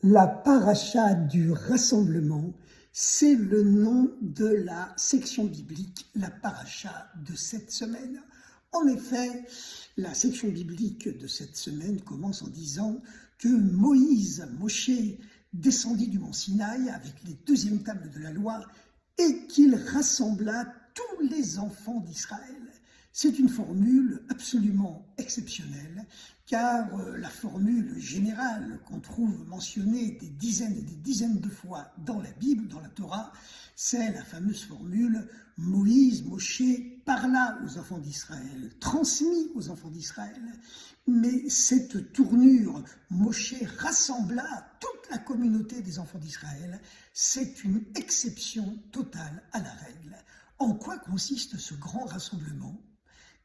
La paracha du rassemblement, c'est le nom de la section biblique, la paracha de cette semaine. En effet, la section biblique de cette semaine commence en disant que Moshe, descendit du mont Sinaï avec les deuxièmes tables de la loi et qu'il rassembla tous les enfants d'Israël. C'est une formule absolument exceptionnelle, car la formule générale qu'on trouve mentionnée des dizaines et des dizaines de fois dans la Bible, dans la Torah, c'est la fameuse formule « Moshe parla aux enfants d'Israël, transmis aux enfants d'Israël ». Mais cette tournure « Moshe rassembla toute la communauté des enfants d'Israël », c'est une exception totale à la règle. En quoi consiste ce grand rassemblement ?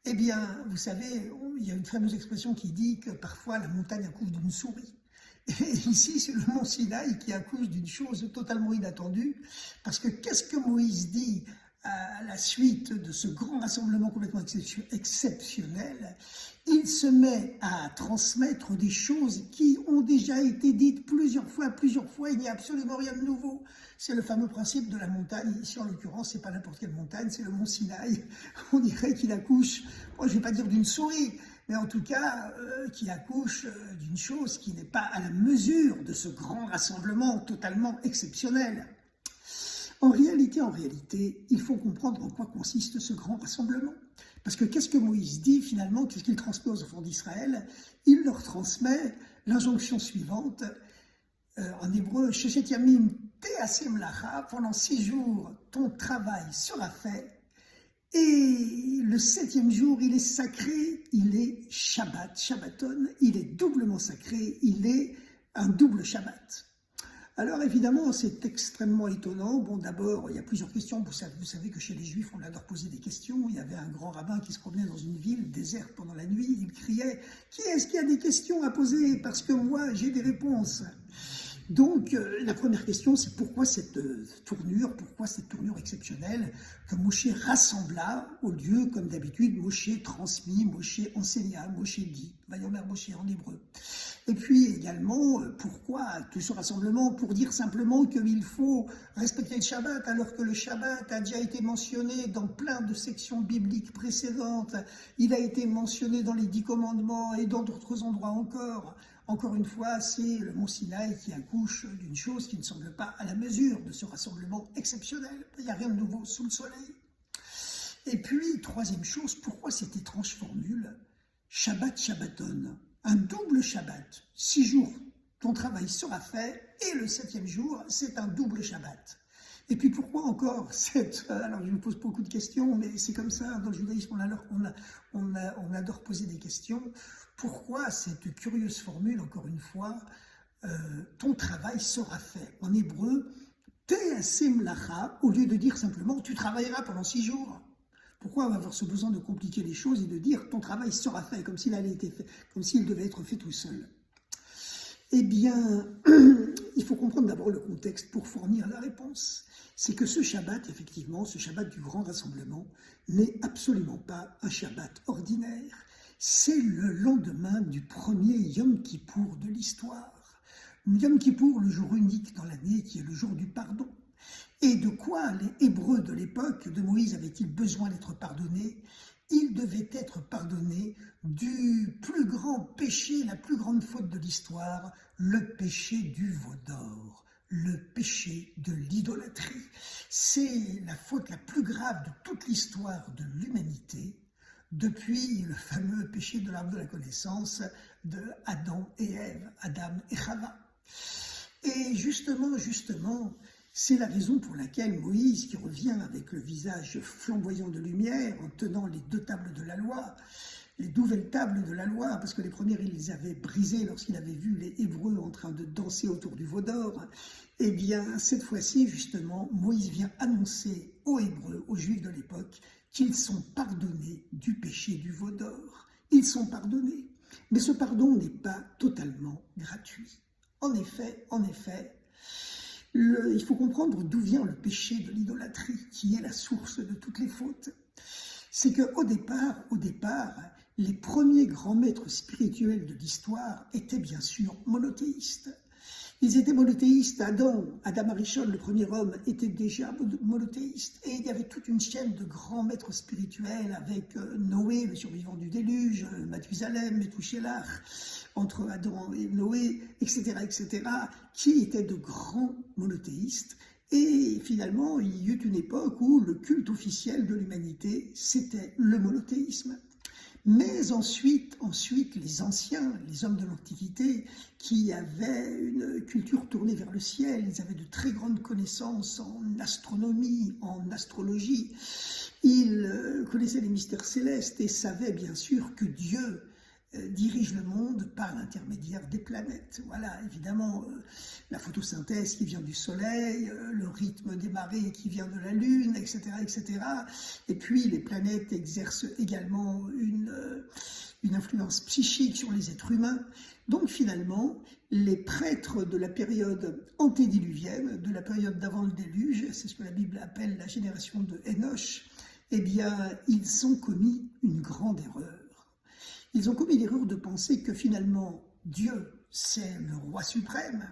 Eh bien, vous savez, il y a une fameuse expression qui dit que parfois la montagne accouche d'une souris. Et ici, c'est le mont Sinaï qui accouche d'une chose totalement inattendue, parce que qu'est-ce que Moïse dit à la suite de ce grand rassemblement complètement exceptionnel? Il se met à transmettre des choses qui ont déjà été dites plusieurs fois, il n'y a absolument rien de nouveau. C'est le fameux principe de la montagne, ici en l'occurrence, c'est pas n'importe quelle montagne, c'est le mont Sinaï. On dirait qu'il accouche, moi je ne vais pas dire d'une souris, mais en tout cas qui accouche d'une chose qui n'est pas à la mesure de ce grand rassemblement totalement exceptionnel. En réalité, il faut comprendre en quoi consiste ce grand rassemblement. Parce que qu'est-ce que Moïse dit finalement, qu'est-ce qu'il transmet aux enfants d'Israël? Il leur transmet l'injonction suivante, en hébreu, Sheshet Yamim Te'aseh Melacha, pendant 6 jours, ton travail sera fait. Et le 7e jour, il est sacré, il est Shabbat, Shabbaton, il est doublement sacré, il est un double Shabbat. Alors évidemment, c'est extrêmement étonnant. Bon, d'abord, il y a plusieurs questions. Vous savez que chez les Juifs, on adore poser des questions. Il y avait un grand rabbin qui se promenait dans une ville déserte pendant la nuit. Il criait « Qui est-ce qui a des questions à poser? Parce que moi, j'ai des réponses ». Donc, la première question, c'est pourquoi cette tournure exceptionnelle que Moshe rassembla au lieu, comme d'habitude, Moshe transmis, Moshe enseigna, Moshe dit, Vayomer Moshe en hébreu. Et puis également, pourquoi tout ce rassemblement? Pour dire simplement qu'il faut respecter le Shabbat, alors que le Shabbat a déjà été mentionné dans plein de sections bibliques précédentes. Il a été mentionné dans les 10 commandements et dans d'autres endroits encore. Encore une fois, c'est le mont Sinaï qui accouche d'une chose qui ne semble pas à la mesure de ce rassemblement exceptionnel. Il n'y a rien de nouveau sous le soleil. Et puis, troisième chose, pourquoi cette étrange formule Shabbat Shabbaton, un double Shabbat, 6 jours, ton travail sera fait, et le 7e jour, c'est un double Shabbat. Et puis pourquoi encore alors je me pose beaucoup de questions, mais c'est comme ça, dans le judaïsme, on adore poser des questions. Pourquoi cette curieuse formule, encore une fois, ton travail sera fait? En hébreu, Te'aseh Melacha, au lieu de dire simplement, tu travailleras pendant 6 jours. Pourquoi avoir ce besoin de compliquer les choses et de dire, ton travail sera fait, comme s'il avait été fait, comme s'il devait être fait tout seul? Eh bien, il faut comprendre d'abord le contexte pour fournir la réponse. C'est que ce Shabbat, effectivement, ce Shabbat du grand rassemblement, n'est absolument pas un Shabbat ordinaire. C'est le lendemain du premier Yom Kippour de l'histoire. Yom Kippour, le jour unique dans l'année, qui est le jour du pardon. Et de quoi les Hébreux de l'époque de Moïse avaient-ils besoin d'être pardonnés? Ils devaient être pardonnés du plus grand péché, la plus grande faute de l'histoire, le péché du veau d'or, le péché de l'idolâtrie. C'est la faute la plus grave de toute l'histoire de l'humanité, depuis le fameux péché de l'arbre de la connaissance de Adam et Ève, Adam et Chava. Et justement, c'est la raison pour laquelle Moïse, qui revient avec le visage flamboyant de lumière, en tenant les 2 tables de la loi, les nouvelles tables de la loi, parce que les premières, il les avait brisées lorsqu'il avait vu les Hébreux en train de danser autour du veau d'or. Eh bien, cette fois-ci, justement, Moïse vient annoncer aux Hébreux, aux Juifs de l'époque, qu'ils sont pardonnés du péché du veau d'or. Ils sont pardonnés. Mais ce pardon n'est pas totalement gratuit. En effet, il faut comprendre d'où vient le péché de l'idolâtrie, qui est la source de toutes les fautes. C'est qu'au départ, les premiers grands maîtres spirituels de l'histoire étaient bien sûr monothéistes. Ils étaient monothéistes. Adam Arishon, le premier homme, était déjà monothéiste. Et il y avait toute une chaîne de grands maîtres spirituels avec Noé, le survivant du déluge, Mathusalem, Methuselah, entre Adam et Noé, etc., qui étaient de grands monothéistes. Et finalement, il y eut une époque où le culte officiel de l'humanité, c'était le monothéisme. Mais ensuite, les anciens, les hommes de l'Antiquité, qui avaient une culture tournée vers le ciel, ils avaient de très grandes connaissances en astronomie, en astrologie, ils connaissaient les mystères célestes et savaient bien sûr que Dieu dirige le monde par l'intermédiaire des planètes. Voilà, évidemment, la photosynthèse qui vient du Soleil, le rythme des marées qui vient de la Lune, etc., etc. Et puis, les planètes exercent également une influence psychique sur les êtres humains. Donc, finalement, les prêtres de la période antédiluvienne, de la période d'avant le déluge, c'est ce que la Bible appelle la génération de Enoch, eh bien, ils ont commis une grande erreur. Ils ont commis l'erreur de penser que finalement, Dieu, c'est le roi suprême,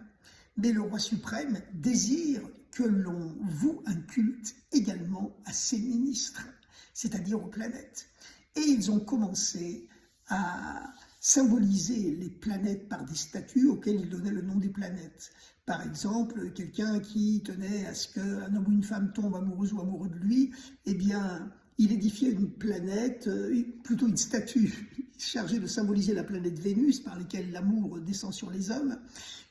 mais le roi suprême désire que l'on voue un culte également à ses ministres, c'est-à-dire aux planètes. Et ils ont commencé à symboliser les planètes par des statues auxquelles ils donnaient le nom des planètes. Par exemple, quelqu'un qui tenait à ce qu'un homme ou une femme tombe amoureuse ou amoureux de lui, eh bien, il édifiait une planète, plutôt une statue chargée de symboliser la planète Vénus, par laquelle l'amour descend sur les hommes,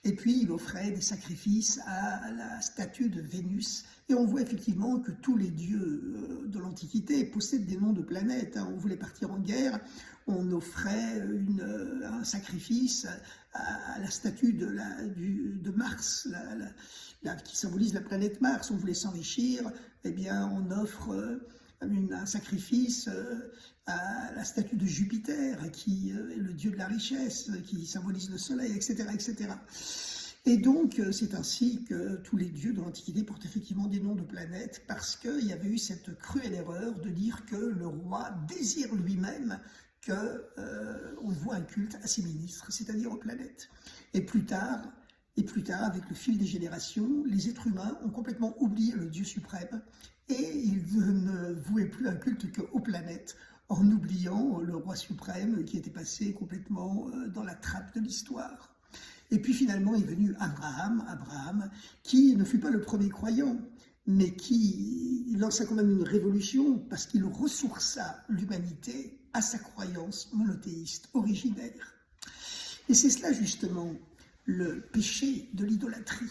et puis il offrait des sacrifices à la statue de Vénus. Et on voit effectivement que tous les dieux de l'Antiquité possèdent des noms de planètes. On voulait partir en guerre, on offrait un sacrifice à la statue de Mars, qui symbolise la planète Mars. On voulait s'enrichir, eh bien on offre un sacrifice à la statue de Jupiter, qui est le dieu de la richesse, qui symbolise le soleil, etc., etc. Et donc, c'est ainsi que tous les dieux de l'Antiquité portent effectivement des noms de planètes, parce qu'il y avait eu cette cruelle erreur de dire que le roi désire lui-même qu'on voit un culte à ses ministres, c'est-à-dire aux planètes. Et plus tard, avec le fil des générations, les êtres humains ont complètement oublié le Dieu suprême et ils ne vouaient plus un culte qu'aux planètes, en oubliant le roi suprême qui était passé complètement dans la trappe de l'histoire. Et puis finalement est venu Abraham, qui ne fut pas le premier croyant, mais qui lança quand même une révolution parce qu'il ressourça l'humanité à sa croyance monothéiste originaire. Et c'est cela justement le péché de l'idolâtrie.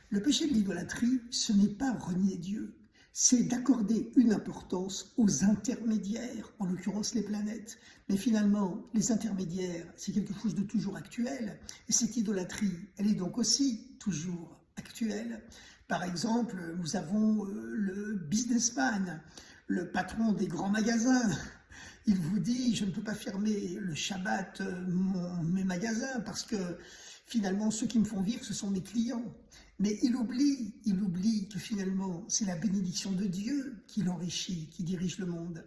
Le péché de l'idolâtrie, ce n'est pas renier Dieu, c'est d'accorder une importance aux intermédiaires, en l'occurrence les planètes. Mais finalement, les intermédiaires, c'est quelque chose de toujours actuel, et cette idolâtrie, elle est donc aussi toujours actuelle. Par exemple, nous avons le businessman, le patron des grands magasins. Il vous dit, je ne peux pas fermer le Shabbat mes magasins parce que finalement, ceux qui me font vivre, ce sont mes clients. Mais il oublie que finalement, c'est la bénédiction de Dieu qui l'enrichit, qui dirige le monde.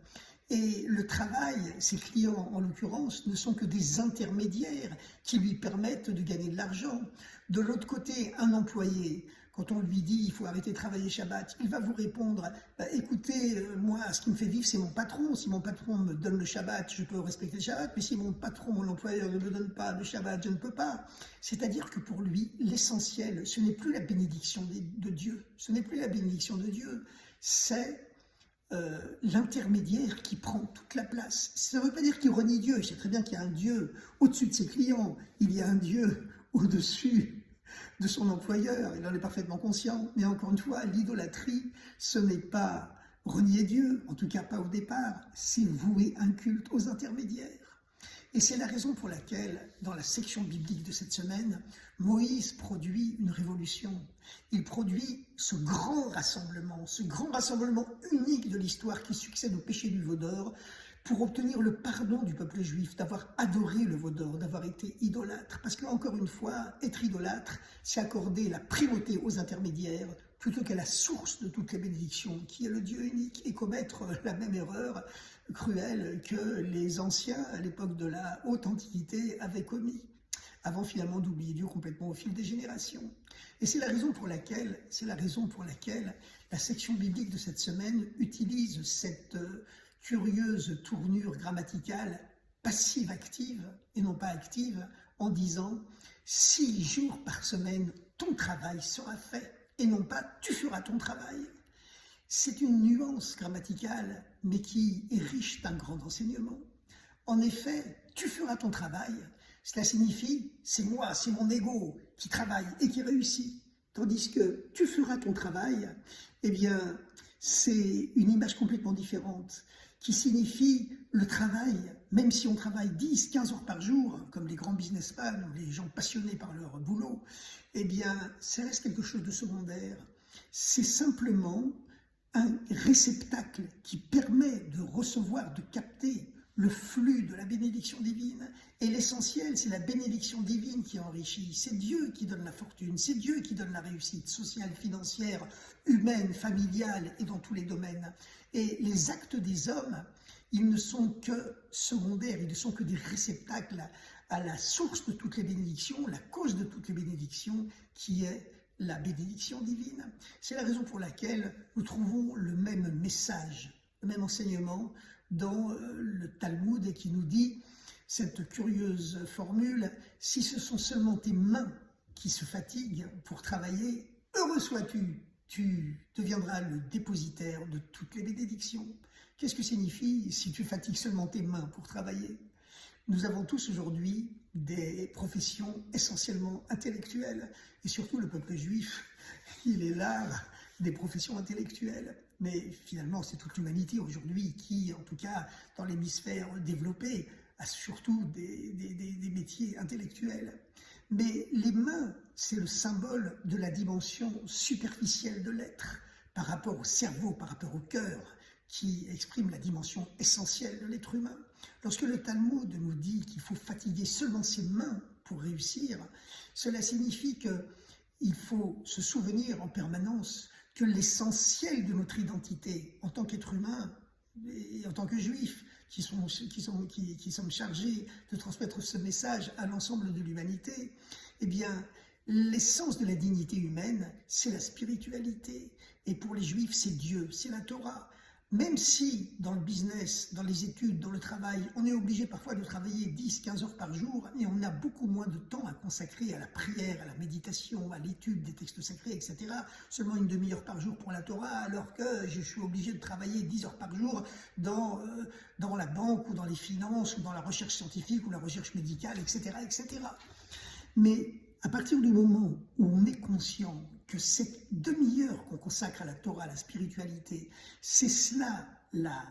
Et le travail, ses clients en l'occurrence, ne sont que des intermédiaires qui lui permettent de gagner de l'argent. De l'autre côté, un employé, quand on lui dit « il faut arrêter de travailler Shabbat », il va vous répondre « écoutez, moi, ce qui me fait vivre, c'est mon patron. Si mon patron me donne le Shabbat, je peux respecter le Shabbat, mais si mon patron, mon employeur ne me donne pas le Shabbat, je ne peux pas. » C'est-à-dire que pour lui, l'essentiel, ce n'est plus la bénédiction de Dieu. Ce n'est plus la bénédiction de Dieu, c'est l'intermédiaire qui prend toute la place. Ça ne veut pas dire qu'il renie Dieu. Je sais très bien qu'il y a un Dieu au-dessus de ses clients. Il y a un Dieu au-dessus de son employeur, il en est parfaitement conscient, mais encore une fois, l'idolâtrie, ce n'est pas renier Dieu, en tout cas pas au départ, c'est vouer un culte aux intermédiaires. Et c'est la raison pour laquelle, dans la section biblique de cette semaine, Moïse produit une révolution. Il produit ce grand rassemblement unique de l'histoire qui succède au péché du veau d'or, pour obtenir le pardon du peuple juif, d'avoir adoré le veau d'or, d'avoir été idolâtre. Parce que, encore une fois, être idolâtre, c'est accorder la primauté aux intermédiaires plutôt qu'à la source de toutes les bénédictions, qui est le Dieu unique, et commettre la même erreur cruelle que les anciens, à l'époque de la haute antiquité, avaient commis. avant finalement d'oublier Dieu complètement au fil des générations. Et c'est la raison pour laquelle la section biblique de cette semaine utilise cette curieuse tournure grammaticale passive-active et non pas active, en disant « 6 jours par semaine, ton travail sera fait » et non pas « tu feras ton travail ». C'est une nuance grammaticale, mais qui est riche d'un grand enseignement. En effet, tu feras ton travail, cela signifie c'est moi, c'est mon ego qui travaille et qui réussit. Tandis que tu feras ton travail, eh bien, c'est une image complètement différente qui signifie le travail, même si on travaille 10, 15 heures par jour, comme les grands businessmen ou les gens passionnés par leur boulot, eh bien, ça reste quelque chose de secondaire. C'est simplement un réceptacle qui permet de recevoir, de capter le flux de la bénédiction divine. Et l'essentiel, c'est la bénédiction divine qui enrichit. C'est Dieu qui donne la fortune, c'est Dieu qui donne la réussite sociale, financière, humaine, familiale et dans tous les domaines. Et les actes des hommes, ils ne sont que secondaires, ils ne sont que des réceptacles à la source de toutes les bénédictions, la cause de toutes les bénédictions qui est la bénédiction divine. C'est la raison pour laquelle nous trouvons le même message, le même enseignement dans le Talmud et qui nous dit cette curieuse formule « Si ce sont seulement tes mains qui se fatiguent pour travailler, heureux sois-tu, tu deviendras le dépositaire de toutes les bénédictions. » Qu'est-ce que signifie « si tu fatigues seulement tes mains pour travailler » ? Nous avons tous aujourd'hui des professions essentiellement intellectuelles, et surtout le peuple juif, il est l'art des professions intellectuelles. Mais finalement, c'est toute l'humanité aujourd'hui qui, en tout cas dans l'hémisphère développé, a surtout des métiers intellectuels. Mais les mains, c'est le symbole de la dimension superficielle de l'être, par rapport au cerveau, par rapport au cœur, qui exprime la dimension essentielle de l'être humain. Lorsque le Talmud nous dit qu'il faut fatiguer seulement ses mains pour réussir, cela signifie qu'il faut se souvenir en permanence que l'essentiel de notre identité en tant qu'être humain et en tant que juifs, qui sommes chargés de transmettre ce message à l'ensemble de l'humanité, eh bien, l'essence de la dignité humaine, c'est la spiritualité. Et pour les juifs, c'est Dieu, c'est la Torah. Même si dans le business, dans les études, dans le travail, on est obligé parfois de travailler 10-15 heures par jour et on a beaucoup moins de temps à consacrer à la prière, à la méditation, à l'étude des textes sacrés, etc. Seulement une demi-heure par jour pour la Torah, alors que je suis obligé de travailler 10 heures par jour dans la banque ou dans les finances ou dans la recherche scientifique ou la recherche médicale, etc., etc. Mais à partir du moment où on est conscient que cette demi-heure qu'on consacre à la Torah, à la spiritualité, c'est cela la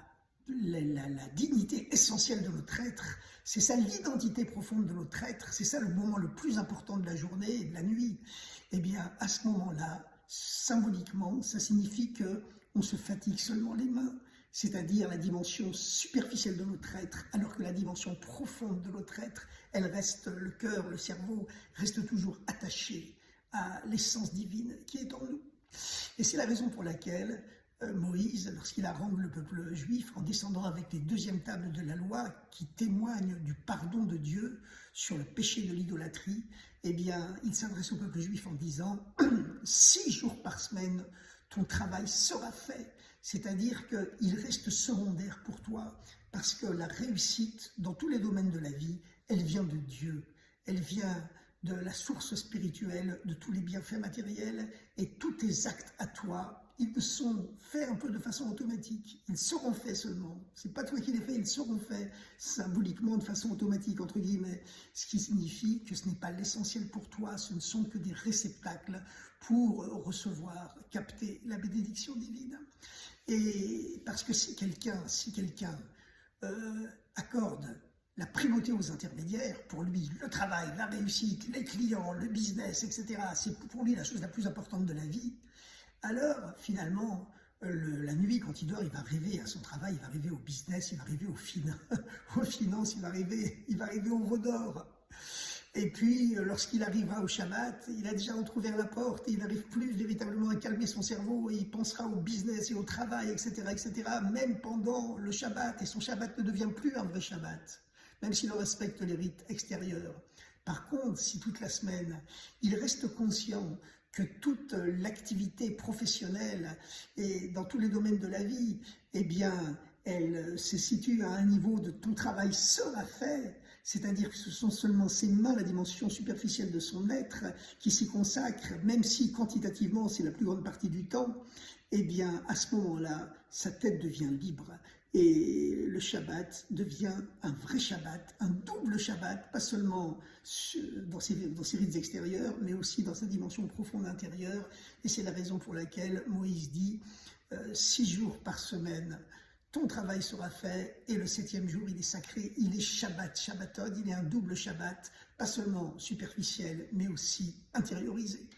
dignité essentielle de notre être, c'est ça l'identité profonde de notre être, c'est ça le moment le plus important de la journée et de la nuit, eh bien à ce moment-là, symboliquement, ça signifie qu'on se fatigue seulement les mains, c'est-à-dire la dimension superficielle de notre être, alors que la dimension profonde de notre être, elle reste, le cœur, le cerveau, reste toujours attaché à l'essence divine qui est en nous. Et c'est la raison pour laquelle Moïse, lorsqu'il arrange le peuple juif en descendant avec les deuxièmes tables de la loi qui témoignent du pardon de Dieu sur le péché de l'idolâtrie, eh bien, il s'adresse au peuple juif en disant « 6 jours par semaine, ton travail sera fait ». C'est-à-dire qu'il reste secondaire pour toi parce que la réussite dans tous les domaines de la vie, elle vient de Dieu, elle vient de la source spirituelle, de tous les bienfaits matériels, et tous tes actes à toi, ils sont faits un peu de façon automatique. Ils seront faits seulement. C'est pas toi qui les fais, ils seront faits symboliquement de façon automatique, entre guillemets. Ce qui signifie que ce n'est pas l'essentiel pour toi, ce ne sont que des réceptacles pour recevoir, capter la bénédiction divine. Et parce que si quelqu'un accorde la primauté aux intermédiaires, pour lui, le travail, la réussite, les clients, le business, etc., c'est pour lui la chose la plus importante de la vie, alors finalement, la nuit, quand il dort, il va rêver à son travail, il va rêver au business, il va rêver aux finances, il va rêver au redor. Et puis, lorsqu'il arrivera au Shabbat, il a déjà entrouvert la porte et il n'arrive plus véritablement à calmer son cerveau et il pensera au business et au travail, etc., etc., même pendant le Shabbat. Et son Shabbat ne devient plus un vrai Shabbat, même s'il respecte les rites extérieurs. Par contre, si toute la semaine, il reste conscient que toute l'activité professionnelle et dans tous les domaines de la vie, eh bien, elle se situe à un niveau de ton travail sera fait, c'est-à-dire que ce sont seulement ses mains, la dimension superficielle de son être, qui s'y consacre, même si quantitativement c'est la plus grande partie du temps, eh bien, à ce moment-là, sa tête devient libre. Et le Shabbat devient un vrai Shabbat, un double Shabbat, pas seulement dans ses rites extérieurs, mais aussi dans sa dimension profonde intérieure. Et c'est la raison pour laquelle Moïse dit 6 jours par semaine, ton travail sera fait, et le 7e jour, il est sacré, il est Shabbat, Shabbaton, il est un double Shabbat, pas seulement superficiel, mais aussi intériorisé.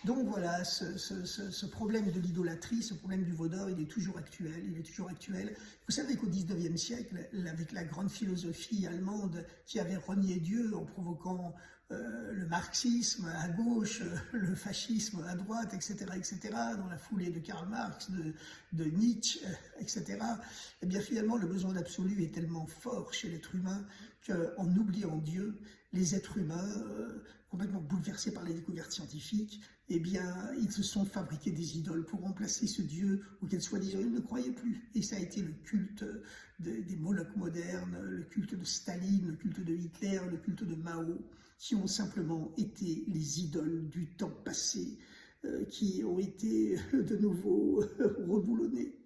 Donc voilà, ce problème de l'idolâtrie, ce problème du veau d'or, il est toujours actuel, il est toujours actuel. Vous savez qu'au 19e siècle, avec la grande philosophie allemande qui avait renié Dieu en provoquant le marxisme à gauche, le fascisme à droite, etc., dans la foulée de Karl Marx, de Nietzsche, etc., eh bien finalement le besoin d'absolu est tellement fort chez l'être humain qu'en oubliant Dieu, les êtres humains, complètement bouleversés par les découvertes scientifiques, eh bien, ils se sont fabriqués des idoles pour remplacer ce Dieu auquel soi-disant ils ne croyaient plus. Et ça a été le culte des Molochs modernes, le culte de Staline, le culte de Hitler, le culte de Mao, qui ont simplement été les idoles du temps passé, qui ont été de nouveau reboulonnées.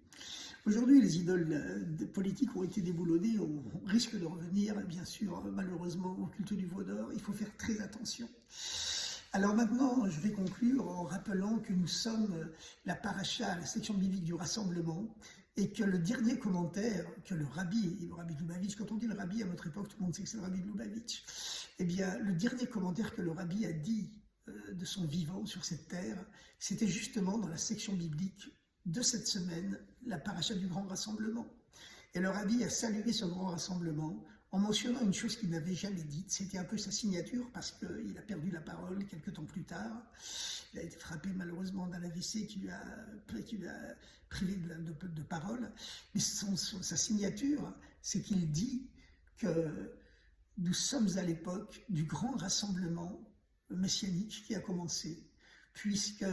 Aujourd'hui, les idoles politiques ont été déboulonnées, on risque de revenir, bien sûr, malheureusement, au culte du veau d'or. Il faut faire très attention. Alors maintenant, je vais conclure en rappelant que nous sommes la paracha, la section biblique du rassemblement, et que le dernier commentaire que le rabbi de Lubavitch, quand on dit le rabbi à notre époque, tout le monde sait que c'est le rabbi de Lubavitch, eh bien, le dernier commentaire que le rabbi a dit de son vivant sur cette terre, c'était justement dans la section biblique de cette semaine, la paracha du grand rassemblement. Et le rabbi a salué ce grand rassemblement en mentionnant une chose qu'il n'avait jamais dite. C'était un peu sa signature parce qu'il a perdu la parole quelques temps plus tard. Il a été frappé malheureusement d'un AVC qui lui a privé de parole. Mais sa signature, c'est qu'il dit que nous sommes à l'époque du grand rassemblement messianique qui a commencé, puisque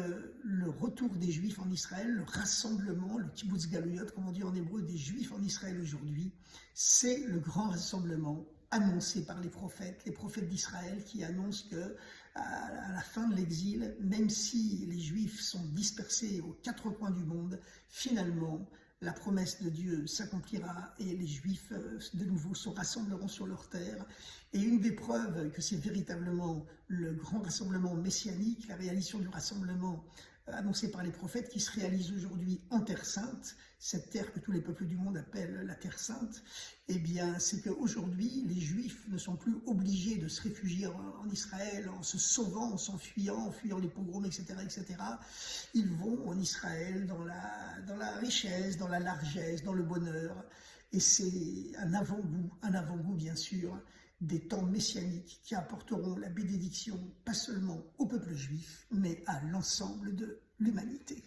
le retour des Juifs en Israël, le rassemblement, le kibbutz galuyot, comme on dit en hébreu, des Juifs en Israël aujourd'hui, c'est le grand rassemblement annoncé par les prophètes d'Israël qui annoncent que à la fin de l'exil, même si les Juifs sont dispersés aux 4 coins du monde, finalement, la promesse de Dieu s'accomplira et les Juifs de nouveau se rassembleront sur leur terre. Et une des preuves que c'est véritablement le grand rassemblement messianique, la réalisation du rassemblement annoncé par les prophètes qui se réalise aujourd'hui en Terre Sainte, cette terre que tous les peuples du monde appellent la Terre Sainte, eh bien c'est qu'aujourd'hui les Juifs ne sont plus obligés de se réfugier en Israël en se sauvant, en s'enfuyant, en fuyant les pogroms, etc., etc. Ils vont en Israël dans la richesse, dans la largesse, dans le bonheur, et c'est un avant-goût bien sûr, des temps messianiques qui apporteront la bénédiction, pas seulement au peuple juif, mais à l'ensemble de l'humanité.